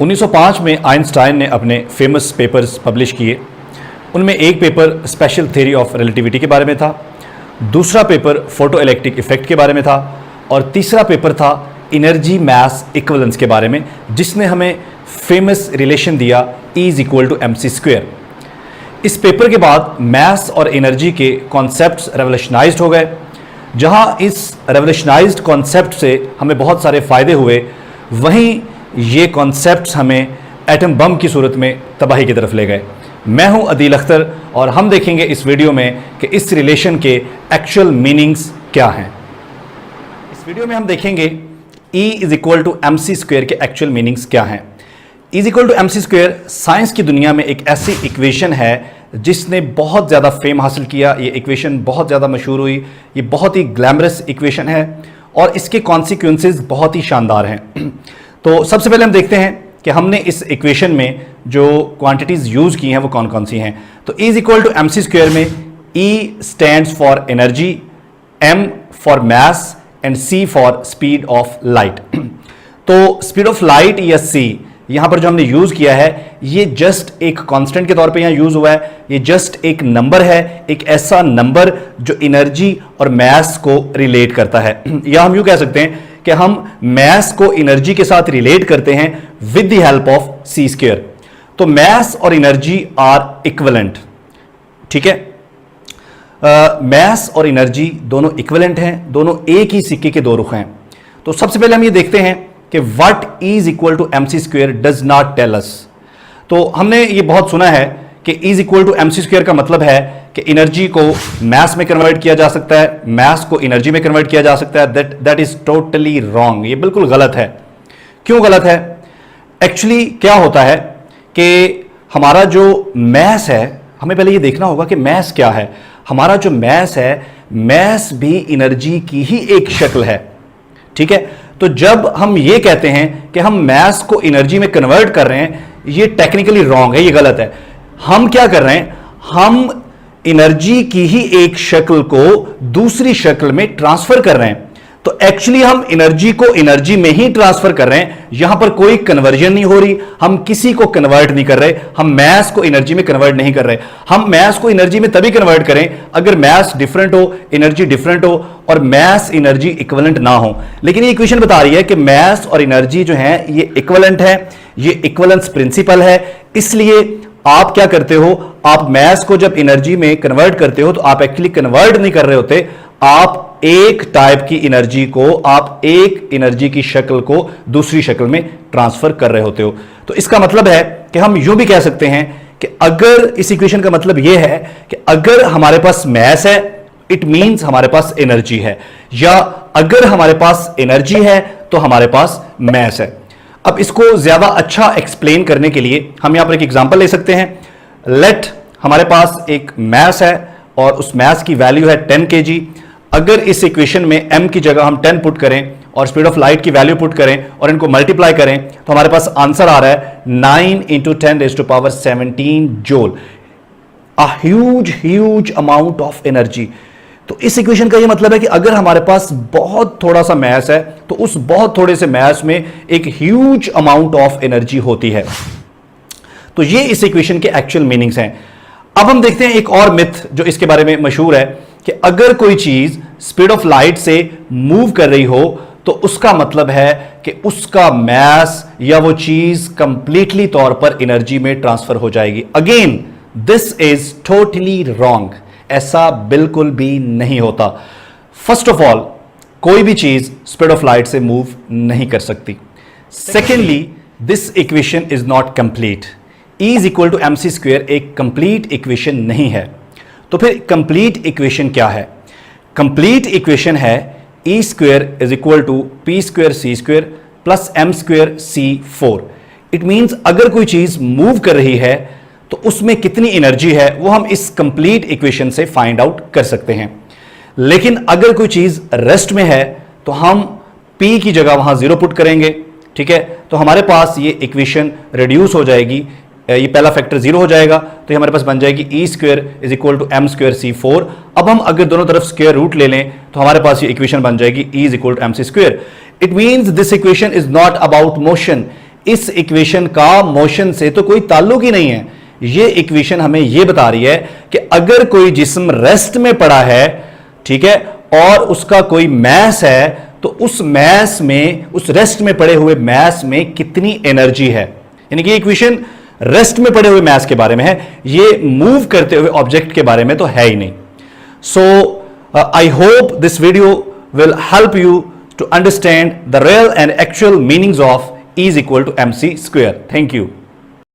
1905 में आइंस्टाइन ने अपने फेमस पेपर्स पब्लिश किए। उनमें एक paper special theory of relativity के बारे में था, दूसरा पेपर फोटो इलेक्ट्रिक इफेक्ट के बारे में था और तीसरा पेपर था एनर्जी मास इक्विवेलेंस के बारे में, जिसने हमें फेमस रिलेशन दिया E = mc²। इस पेपर के बाद मैथ्स और एनर्जी के कॉन्सेप्ट्स रेवोल्यूशनाइज्ड हो गए। जहां इस रेवोल्यूशनाइज्ड कॉन्सेप्ट से हमें बहुत सारे फ़ायदे हुए, वहीं ये कॉन्सेप्ट्स हमें एटम बम की सूरत में तबाही की तरफ ले गए। मैं हूं अदील अख्तर और हम देखेंगे इस वीडियो में कि इस रिलेशन के एक्चुअल मीनिंग्स क्या हैं। इस वीडियो में हम देखेंगे E = mc² के एक्चुअल मीनिंग्स क्या हैं। E = mc² साइंस की दुनिया में एक ऐसी इक्वेशन है जिसने बहुत ज़्यादा फेम हासिल किया। ये इक्वेशन बहुत ज़्यादा मशहूर हुई। ये बहुत ही ग्लैमरस इक्वेशन है और इसके कॉन्सिक्वेंसेस बहुत ही शानदार हैं। तो सबसे पहले हम देखते हैं कि हमने इस इक्वेशन में जो क्वांटिटीज़ यूज़ की हैं वो कौन कौन सी हैं। तो E = mc² में E stands for energy, M for mass and C for speed of light. तो स्पीड ऑफ लाइट या C यहां पर जो हमने यूज किया है ये जस्ट एक कांस्टेंट के तौर पे यहां यूज हुआ है। ये जस्ट एक नंबर है, एक ऐसा नंबर जो एनर्जी और मास को रिलेट करता है। या हम यूं कह सकते हैं कि हम मास को एनर्जी के साथ रिलेट करते हैं with the help of c²। तो मास और एनर्जी आर इक्विवेलेंट, ठीक है। मास और एनर्जी दोनों इक्विवेलेंट हैं, दोनों एक ही सिक्के के दो रुख हैं। तो सबसे पहले हम ये देखते हैं कि what E = mc² does not tell us। तो हमने ये बहुत सुना है कि E = mc² का मतलब है कि एनर्जी को मास में कन्वर्ट किया जा सकता है, मास को एनर्जी में कन्वर्ट किया जा सकता है। That is totally wrong. ये बिल्कुल गलत है। क्यों गलत है? एक्चुअली क्या होता है कि हमारा जो मास है, हमें पहले ये देखना होगा कि मास क्या है। हमारा जो मास है, मास भी एनर्जी की ही एक शक्ल है, ठीक है। तो जब हम ये कहते हैं कि हम मास को एनर्जी में कन्वर्ट कर रहे हैं, ये टेक्निकली रॉन्ग है, ये गलत है। हम क्या कर रहे हैं? हम एनर्जी की ही एक शक्ल को दूसरी शक्ल में ट्रांसफर कर रहे हैं। तो एक्चुअली हम एनर्जी को एनर्जी में ही ट्रांसफर कर रहे हैं। यहां पर कोई कन्वर्जन नहीं हो रही, हम किसी को कन्वर्ट नहीं कर रहे, हम मास को एनर्जी में कन्वर्ट नहीं कर रहे। हम मास को एनर्जी में तभी कन्वर्ट करें अगर मास डिफरेंट हो, एनर्जी डिफरेंट हो और मास एनर्जी इक्विवेलेंट ना हो। लेकिन ये इक्वेशन बता रही है कि मास और एनर्जी जो है ये इक्विवेलेंट है, ये इक्विवेलेंस प्रिंसिपल है। इसलिए आप क्या करते हो? आप मास को जब एनर्जी में कन्वर्ट करते हो तो आप एक्चुअली कन्वर्ट नहीं कर रहे होते, आप एक टाइप की एनर्जी को, आप एक एनर्जी की शक्ल को दूसरी शक्ल में ट्रांसफर कर रहे होते हो। तो इसका मतलब है कि हम यूं भी कह सकते हैं कि अगर इस इक्वेशन का मतलब यह है कि अगर हमारे पास मास है, इट मींस हमारे पास एनर्जी है, या अगर हमारे पास एनर्जी है तो हमारे पास मास है। अब इसको ज्यादा अच्छा एक्सप्लेन करने के लिए हम यहां पर एक एग्जांपल ले सकते हैं। लेट हमारे पास एक मास है और उस मास की वैल्यू है 10 kg। अगर इस इक्वेशन में m की जगह हम 10 पुट करें और स्पीड ऑफ लाइट की वैल्यू पुट करें और इनको मल्टीप्लाई करें तो हमारे पास आंसर आ रहा है 9 × 10⁻17 joule. A huge amount of energy. तो इस इक्वेशन का ये मतलब है कि अगर हमारे पास बहुत थोड़ा सा मास है तो उस बहुत थोड़े से मास में एक ह्यूज अमाउंट ऑफ एनर्जी होती है। तो ये इस इक्वेशन के एक्चुअल मीनिंग्स हैं। अब हम देखते हैं एक और मिथ जो इसके बारे में मशहूर है कि अगर कोई चीज स्पीड ऑफ लाइट से मूव कर रही हो तो उसका मतलब है कि उसका मास या वो चीज कंप्लीटली तौर पर एनर्जी में ट्रांसफर हो जाएगी। Again this is totally wrong. ऐसा बिल्कुल भी नहीं होता। फर्स्ट ऑफ ऑल, कोई भी चीज स्पीड ऑफ लाइट से मूव नहीं कर सकती। Secondly, this equation is not complete. E = mc² एक कंप्लीट इक्वेशन नहीं है। तो फिर कंप्लीट इक्वेशन क्या है? कंप्लीट इक्वेशन है E² = p²c² + m² c4। It means अगर कोई चीज मूव कर रही है तो उसमें कितनी एनर्जी है वो हम इस कंप्लीट इक्वेशन से फाइंड आउट कर सकते हैं। लेकिन अगर कोई चीज रेस्ट में है तो हम p की जगह वहां 0 पुट करेंगे, ठीक है। तो हमारे पास ये इक्वेशन रिड्यूस हो जाएगी, ये पहला फैक्टर 0 हो जाएगा, तो ये हमारे पास बन जाएगी E² = m² c4। अब हम अगर दोनों तरफ स्क्वायर रूट ले लें तो हमारे पास ये इक्वेशन बन जाएगी E = mc²। It means this equation is not about motion, इस इक्वेशन का मोशन से तो कोई ताल्लुक ही नहीं है। ये इक्वेशन हमें यह बता रही है कि अगर कोई जिस्म रेस्ट में पड़ा है, ठीक है, और उसका कोई मैस है, तो उस मैस में, उस रेस्ट में पड़े हुए मैस में कितनी एनर्जी है। यानी कि इक्वेशन रेस्ट में पड़े हुए मैस के बारे में है, ये मूव करते हुए ऑब्जेक्ट के बारे में तो है ही नहीं। So I hope this video will help you to understand the real and actual meanings of E is equal to mc square. Thank you.